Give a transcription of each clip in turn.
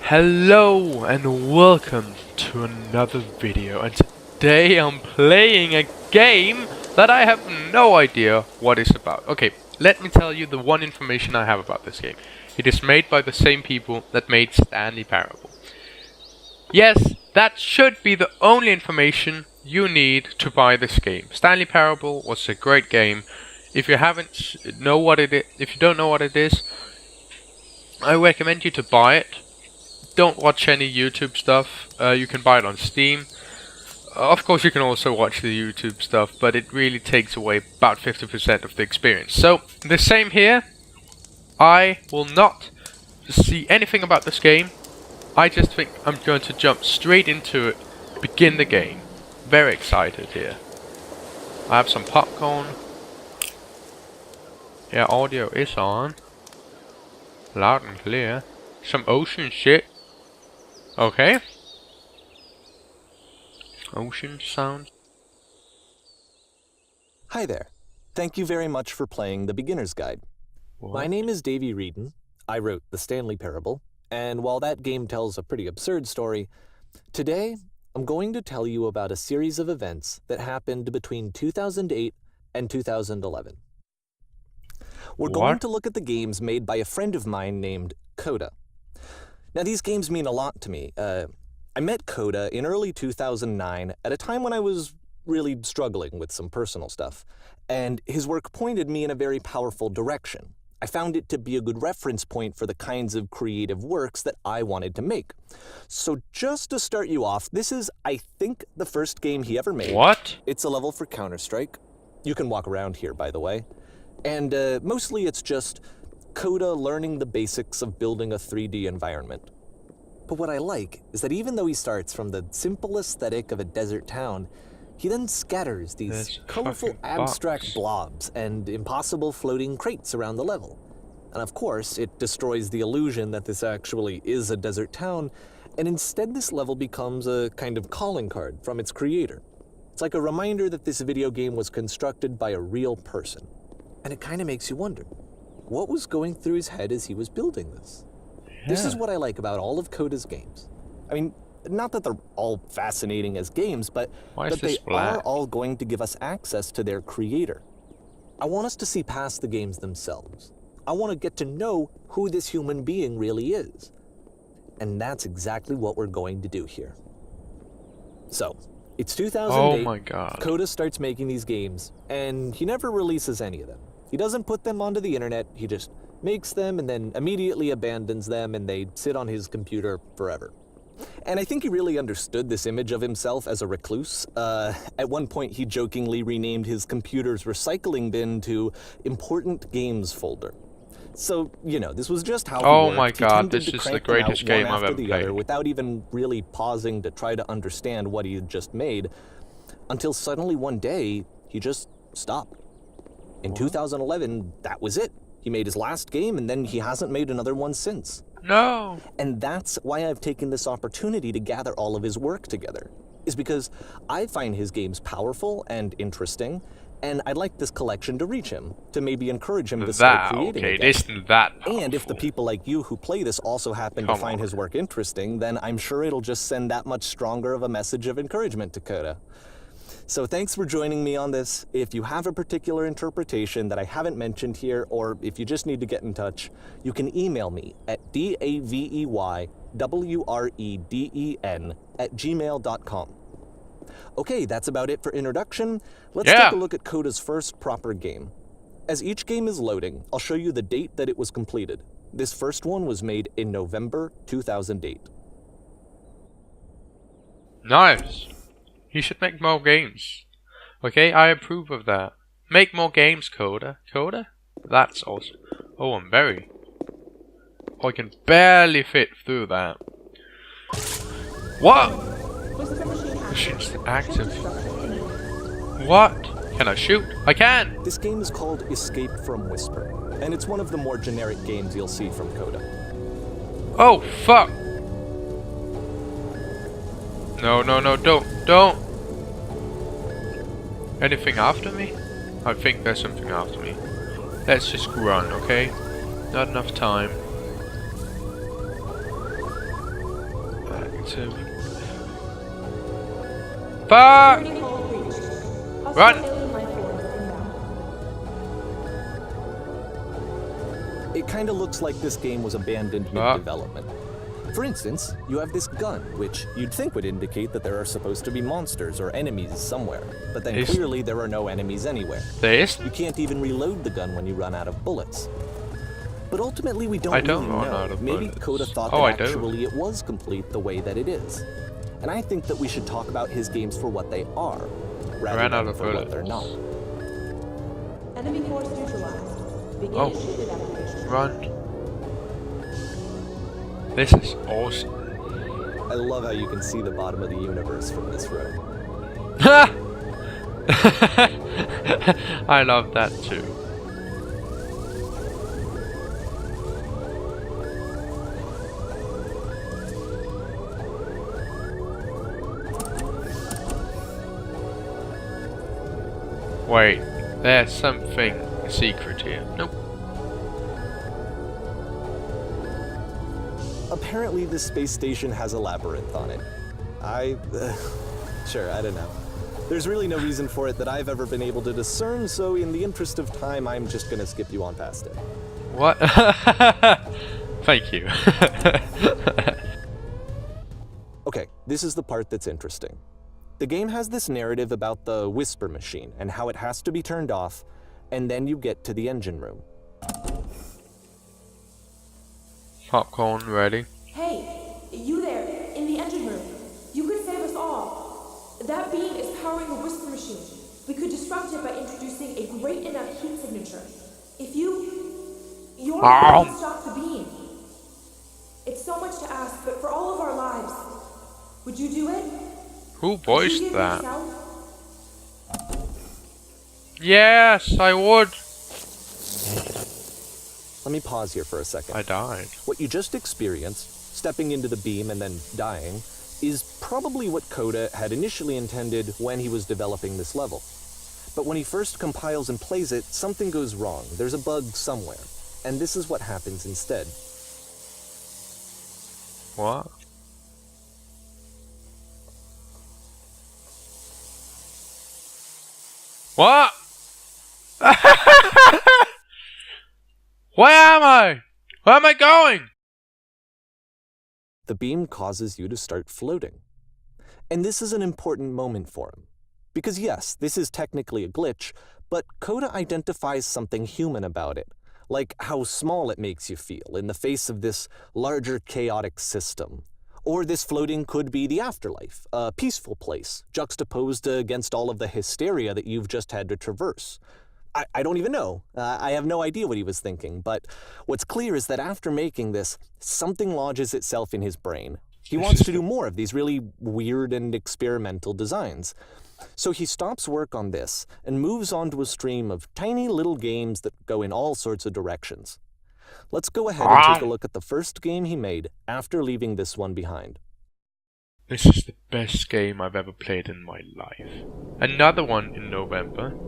Hello and welcome to another video, and today I'm playing a game that I have no idea what it's about. Okay, let me tell you the one information I have about this game. It is made by the same people that made Stanley Parable. Yes, that should be the only information you need to buy this game. Stanley Parable was a great game. If you don't know what it is, I recommend you to buy it. Don't watch any YouTube stuff. You can buy it on Steam. Of course you can also watch the YouTube stuff, but it really takes away about 50% of the experience. So, the same here. I will not see anything about this game. I just think I'm going to jump straight into it, begin the game. Very excited here. I have some popcorn. Yeah, audio is on. Loud and clear. Some ocean shit. Okay. Ocean sound. Hi there. Thank you very much for playing The Beginner's Guide. What? My name is Davey Reedon. I wrote The Stanley Parable, and while that game tells a pretty absurd story, today I'm going to tell you about a series of events that happened between 2008 and 2011. We're going to look at the games made by a friend of mine named Coda. Now, these games mean a lot to me. I met Coda in early 2009 at a time when I was really struggling with some personal stuff, and his work pointed me in a very powerful direction. I found it to be a good reference point for the kinds of creative works that I wanted to make. So just to start you off, this is, I think, the first game he ever made. What? It's a level for Counter-Strike. You can walk around here, by the way. And mostly it's just Coda learning the basics of building a 3D environment. But what I like is that even though he starts from the simple aesthetic of a desert town, he then scatters these colorful abstract blobs and impossible floating crates around the level. And of course, it destroys the illusion that this actually is a desert town, and instead this level becomes a kind of calling card from its creator. It's like a reminder that this video game was constructed by a real person. And it kind of makes you wonder, what was going through his head as he was building this? Yeah. This is what I like about all of Coda's games. I mean, not that they're all fascinating as games, but they are all going to give us access to their creator. I want us to see past the games themselves. I want to get to know who this human being really is. And that's exactly what we're going to do here. So, it's 2008. Oh my god. Coda starts making these games, and he never releases any of them. He doesn't put them onto the internet, he just makes them and then immediately abandons them, and they sit on his computer forever. And I think he really understood this image of himself as a recluse. At one point, he jokingly renamed his computer's recycling bin to Important Games Folder. So, you know, this was just how he worked. Oh my god, this is the greatest game I've ever played. Without even really pausing to try to understand what he had just made, until suddenly one day, he just stopped. In 2011, that was it. He made his last game, and then he hasn't made another one since. No! And that's why I've taken this opportunity to gather all of his work together, is because I find his games powerful and interesting, and I'd like this collection to reach him, to maybe encourage him to start creating again. It isn't that powerful. And if the people like you who play this also happen to find his work interesting, then I'm sure it'll just send that much stronger of a message of encouragement to Coda. So thanks for joining me on this. If you have a particular interpretation that I haven't mentioned here, or if you just need to get in touch, you can email me at daveywreden@gmail.com. Okay, that's about it for introduction. Let's take a look at Coda's first proper game. As each game is loading, I'll show you the date that it was completed. This first one was made in November 2008. Nice. You should make more games. Okay, I approve of that. Make more games, Coda. Coda? That's awesome. Oh, I can barely fit through that. What? Machine's active. What? Can I shoot? I can! This game is called Escape from Whisper, and it's one of the more generic games you'll see from Coda. Oh, fuck! No, don't! Anything after me? I think there's something after me. Let's just run, okay? Not enough time. to... Fuck! Run! It kinda looks like this game was abandoned mid-development. For instance, you have this gun, which you'd think would indicate that there are supposed to be monsters or enemies somewhere, but then clearly there are no enemies anywhere. There is? You can't even reload the gun when you run out of bullets. But ultimately we don't really know. Maybe Coda thought that actually it was complete the way that it is. And I think that we should talk about his games for what they are, rather than for what they're not. Enemy force neutralized. Begin initiated activation. Run. This is awesome. I love how you can see the bottom of the universe from this room. I love that too. Wait, there's something secret here. Nope. Apparently this space station has a labyrinth on it. Sure, I don't know. There's really no reason for it that I've ever been able to discern, so in the interest of time, I'm just gonna skip you on past it. What? Thank you. Okay, this is the part that's interesting. The game has this narrative about the whisper machine and how it has to be turned off, and then you get to the engine room. Popcorn ready. Hey, you there, in the engine room. You could save us all. That beam is powering the whisper machine. We could disrupt it by introducing a great enough heat signature. If you're going to stop the beam. It's so much to ask, but for all of our lives, would you do it? Who voiced that? Yes, I would. Let me pause here for a second. I died. What you just experienced, stepping into the beam and then dying, is probably what Coda had initially intended when he was developing this level. But when he first compiles and plays it, something goes wrong. There's a bug somewhere. And this is what happens instead. What? What? Where am I? Where am I going? The beam causes you to start floating. And this is an important moment for him. Because yes, this is technically a glitch, but Coda identifies something human about it. Like how small it makes you feel in the face of this larger chaotic system. Or this floating could be the afterlife, a peaceful place, juxtaposed against all of the hysteria that you've just had to traverse. I don't even know. I have no idea what he was thinking, but what's clear is that after making this, something lodges itself in his brain. He wants to do more of these really weird and experimental designs. So he stops work on this and moves on to a stream of tiny little games that go in all sorts of directions. Let's go ahead and take a look at the first game he made after leaving this one behind. This is the best game I've ever played in my life. Another one in November.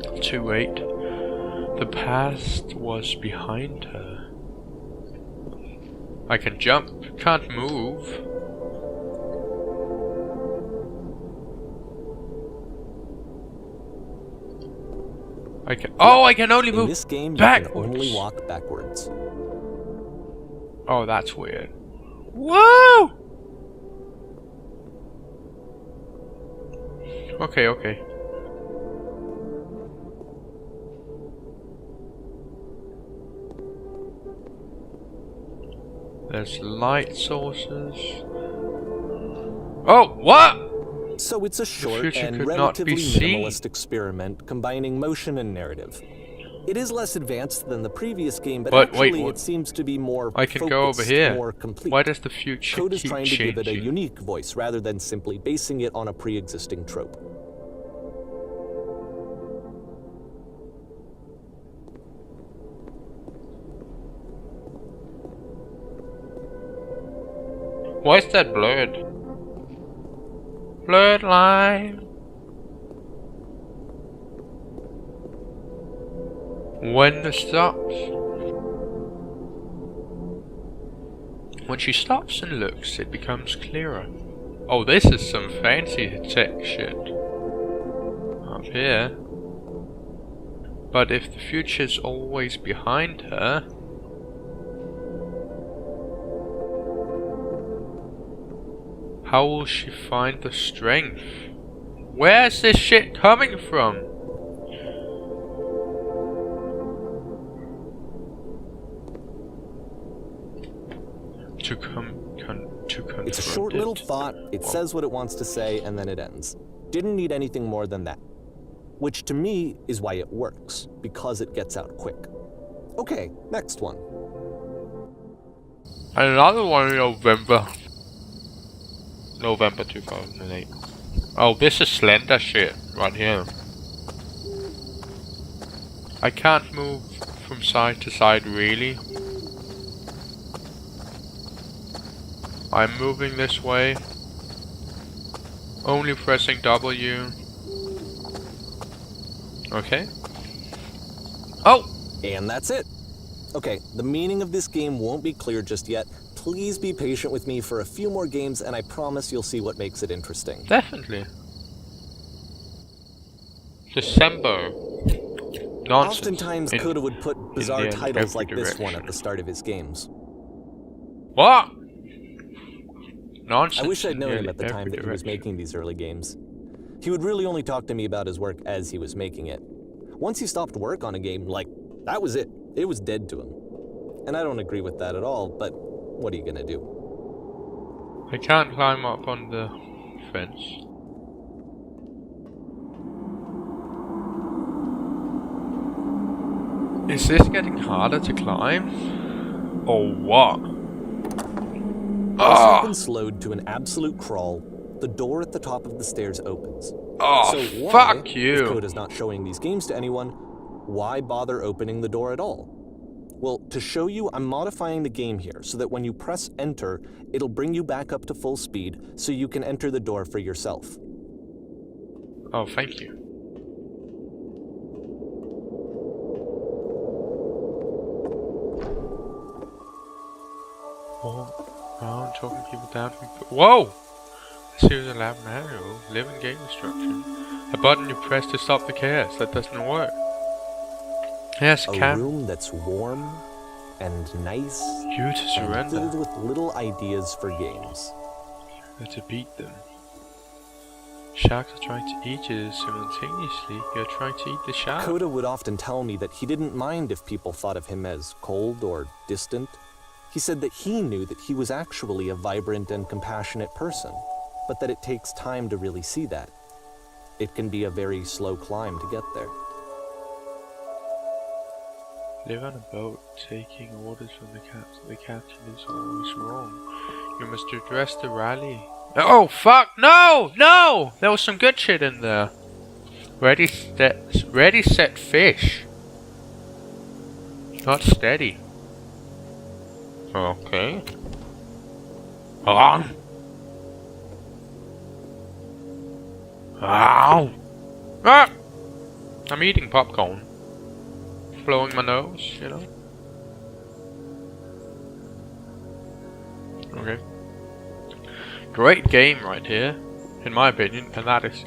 2-8. The past was behind her. I can jump, can't move. I can. Oh, I can only move in this game, backwards. You can only walk backwards. Oh, that's weird. Whoa! Okay, okay. There's light sources. Oh, what? So it's a short and relatively minimalist experiment combining motion and narrative. It is less advanced than the previous game, but actually it seems to be more I can go over here. More complete. Why does the future Coda's keep trying changing? to give it a unique voice rather than simply basing it on a pre-existing trope. Why is that blurred? Blurred line. When the stops. When she stops and looks, it becomes clearer. Oh, this is some fancy tech shit. Up here. But if the future's always behind her... how will she find the strength? Where's this shit coming from? To confront It's a short little thought, it says what it wants to say, and then it ends. Didn't need anything more than that. Which to me is why it works, because it gets out quick. Okay, next one. Another one in November 2008. Oh, this is Slender shit right here. I can't move from side to side really. I'm moving this way. Only pressing W. Okay. Oh! And that's it. Okay, the meaning of this game won't be clear just yet. Please be patient with me for a few more games, and I promise you'll see what makes it interesting. Definitely. December. Nonsense. Oftentimes, Coda would put bizarre titles like this one at the start of his games. What? Nonsense. I wish I'd known him at the time that he was making these early games. He would really only talk to me about his work as he was making it. Once he stopped work on a game, like, that was it. It was dead to him. And I don't agree with that at all, but what are you gonna do? I can't climb up on the fence. Is this getting harder to climb? Or what? Once you've been slowed to an absolute crawl, the door at the top of the stairs opens. Oh, so why, fuck you! If Coda's not showing these games to anyone, why bother opening the door at all? Well, to show you, I'm modifying the game here so that when you press enter, it'll bring you back up to full speed so you can enter the door for yourself. Oh, thank you. Walk around, talking people down. Whoa! Let's see the lab manual. Live in game instruction. A button you press to stop the chaos. That doesn't work. Yes, a room that's warm and nice you to surrender. And filled with little ideas for games. To beat them. Sharks are trying to eat you simultaneously. You're trying to eat the shark. Coda would often tell me that he didn't mind if people thought of him as cold or distant. He said that he knew that he was actually a vibrant and compassionate person, but that it takes time to really see that. It can be a very slow climb to get there. Live on a boat, taking orders from the captain. The captain is always wrong. You must address the rally. Oh, fuck! No! No! There was some good shit in there. Ready, set, fish. Not steady. Okay. On. Ow! Ah! I'm eating popcorn. Blowing my nose, you know. Okay. Great game right here, in my opinion, and that is...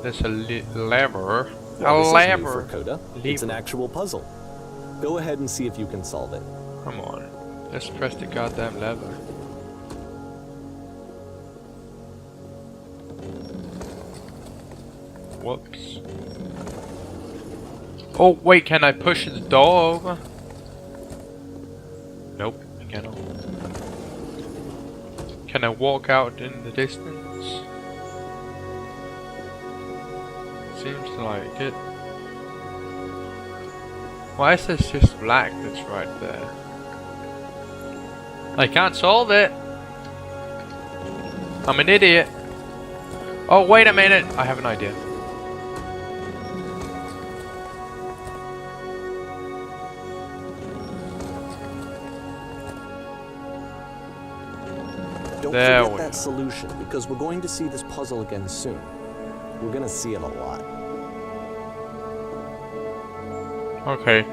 There's a lever. Well, a lever. For Coda. It's an actual puzzle. Go ahead and see if you can solve it. Come on. Let's press the goddamn lever. Whoops. Oh, wait, can I push the door over? Nope, I cannot. Can I walk out in the distance? Seems like it. Why is this just black that's right there? I can't solve it! I'm an idiot! Oh, wait a minute! I have an idea. Don't forget that solution, because we're going to see this puzzle again soon. We're going to see it a lot. Okay.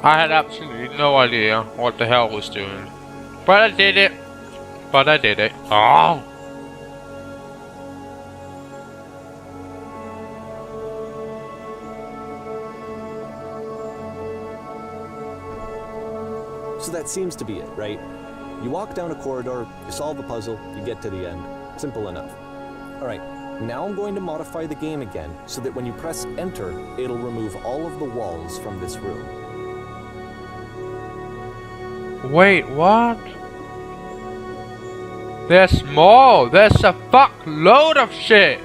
I had absolutely no idea what the hell I was doing. But I did it. But I did it. Oh! So that seems to be it, right? You walk down a corridor, you solve a puzzle, you get to the end. Simple enough. Alright, now I'm going to modify the game again so that when you press enter, it'll remove all of the walls from this room. Wait, what? There's more! There's a fuckload of shit!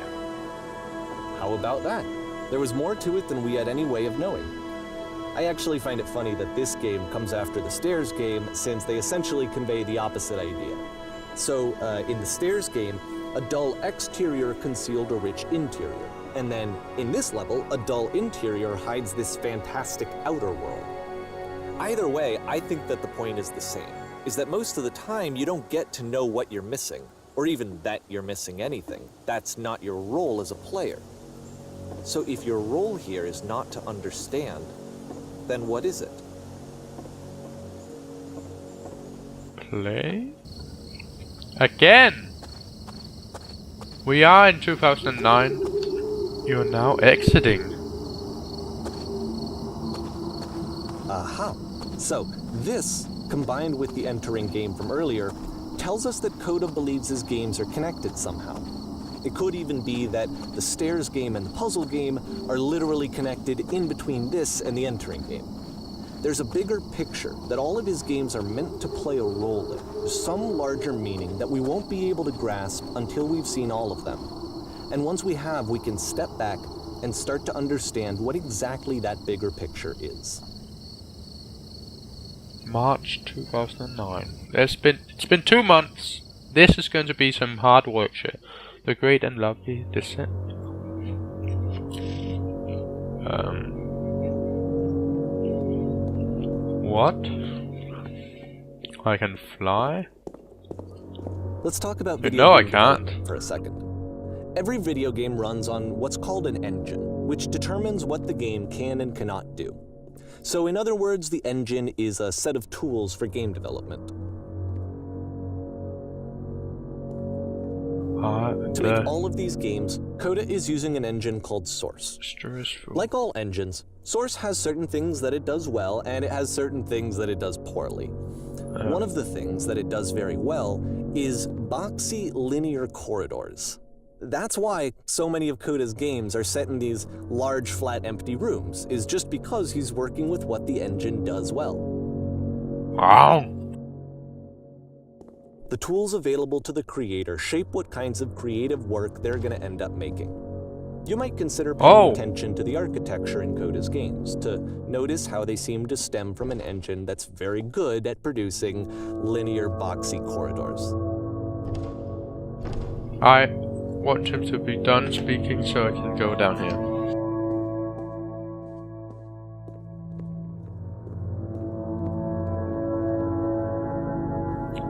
How about that? There was more to it than we had any way of knowing. I actually find it funny that this game comes after the Stairs game, since they essentially convey the opposite idea. So, in the Stairs game, a dull exterior concealed a rich interior. And then, in this level, a dull interior hides this fantastic outer world. Either way, I think that the point is the same, is that most of the time you don't get to know what you're missing, or even that you're missing anything. That's not your role as a player. So if your role here is not to understand, then what is it? Play? Again! We are in 2009. You are now exiting. Aha. So, this, combined with the entering game from earlier, tells us that Coda believes his games are connected somehow. It could even be that the Stairs game and the puzzle game are literally connected in between this and the entering game. There's a bigger picture that all of his games are meant to play a role in, some larger meaning that we won't be able to grasp until we've seen all of them. And once we have, we can step back and start to understand what exactly that bigger picture is. March 2009. It's been 2 months. This is going to be some hard work shit. The Great and Lovely Descent. What? I can fly? Let's talk about No, video I game can't. development for a second. Every video game runs on what's called an engine, which determines what the game can and cannot do. So in other words, the engine is a set of tools for game development. To make all of these games, Coda is using an engine called Source. Like all engines, Source has certain things that it does well, and it has certain things that it does poorly. One of the things that it does very well is boxy linear corridors. That's why so many of Coda's games are set in these large, flat, empty rooms, is just because he's working with what the engine does well. Wow. The tools available to the creator shape what kinds of creative work they're going to end up making. You might consider paying attention to the architecture in Coda's games, to notice how they seem to stem from an engine that's very good at producing linear, boxy corridors. I want him to be done speaking so I can go down here.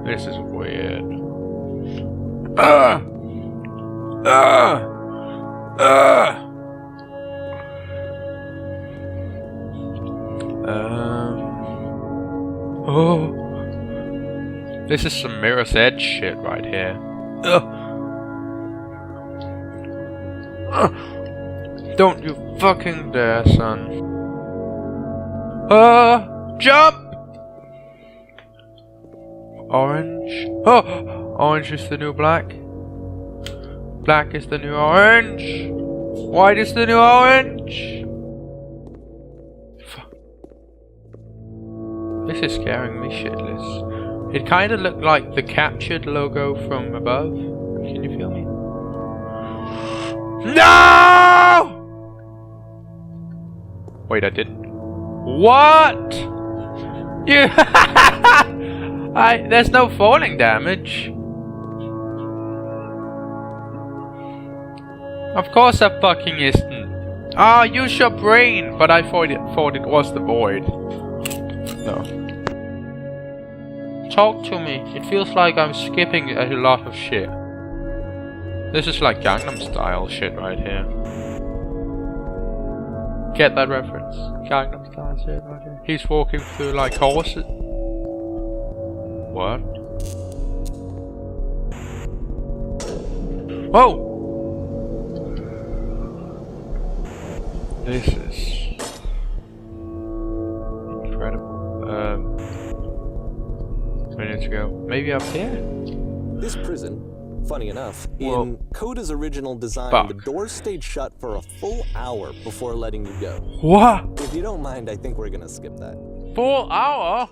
This is weird. Oh. This is some Mirror's Edge shit right here. Don't you fucking dare, son. Jump! Orange. Oh! Orange is the new black. Black is the new orange. White is the new orange. Fuck. This is scaring me shitless. It kind of looked like the captured logo from above. Can you feel me? No! Wait, I didn't. What? You. There's no falling damage. Of course there fucking isn't. Ah, use your brain! But I thought it was the void. No. Talk to me. It feels like I'm skipping a lot of shit. This is like Gangnam Style shit right here. Get that reference? Gangnam Style. That's it. Okay. He's walking through like horses. What? Whoa! This is incredible. Where did you go? Maybe up here? This prison, funny enough, Well, in Coda's original design, fuck. the doors stayed shut for a full hour before letting you go. What? If you don't mind, I think we're gonna skip that. Full hour?